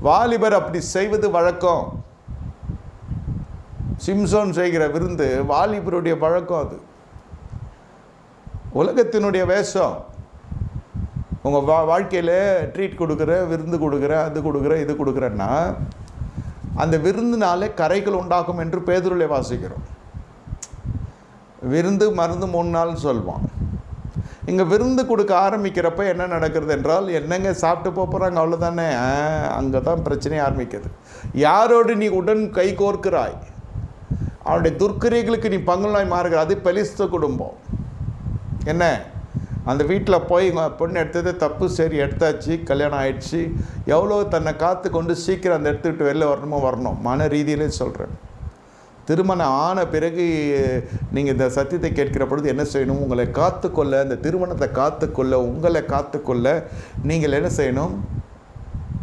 வாலிபர் அப்படி செய்வது வழக்கம். சிம்சோன் செய்கிற விருந்து வாலிபருடைய வழக்கம். அது உலகத்தினுடைய வேஷம். உங்கள் வாழ்க்கையில் ட்ரீட் கொடுக்குற, விருந்து கொடுக்குற, அது கொடுக்குற, இது கொடுக்குறேன்னா அந்த விருந்தினாலே கரைகள் உண்டாகும் என்று பேதுருவிலே வாசிக்கிறோம். விருந்து மருந்து 3 நாள்னு சொல்வான். இங்கே விருந்து கொடுக்க ஆரம்பிக்கிறப்ப என்ன நடக்கிறது என்றால், என்னங்க சாப்பிட்டு போகிறாங்க அவ்வளோதானே, அங்கே தான் பிரச்சனையே ஆரம்பிக்குது. யாரோடு நீ உடன் கை கோர்க்கிறாய், அவனுடைய துர்க்கிரியைகளுக்கு நீ பங்குலாய் மாறுகிற. அது பெலிஸ்த குடும்பம். என்ன, அந்த வீட்டில் போய் பொண்ணு எடுத்தது தப்பு, சரி எடுத்தாச்சு, கல்யாணம் ஆயிடுச்சு, எவ்வளோ தன்னை காத்து கொண்டு சீக்கிரம் அந்த எடுத்துக்கிட்டு வெளில வரணும். மன ரீதியிலே சொல்கிறேன். திருமணம் ஆன பிறகு நீங்கள் இந்த சத்தியத்தை கேட்கிற பொழுது என்ன செய்யணும்? உங்களை காத்துக்கொள்ள, இந்த திருமணத்தை காத்துக்கொள்ள, உங்களை காத்துக்கொள்ள நீங்கள் என்ன செய்யணும்?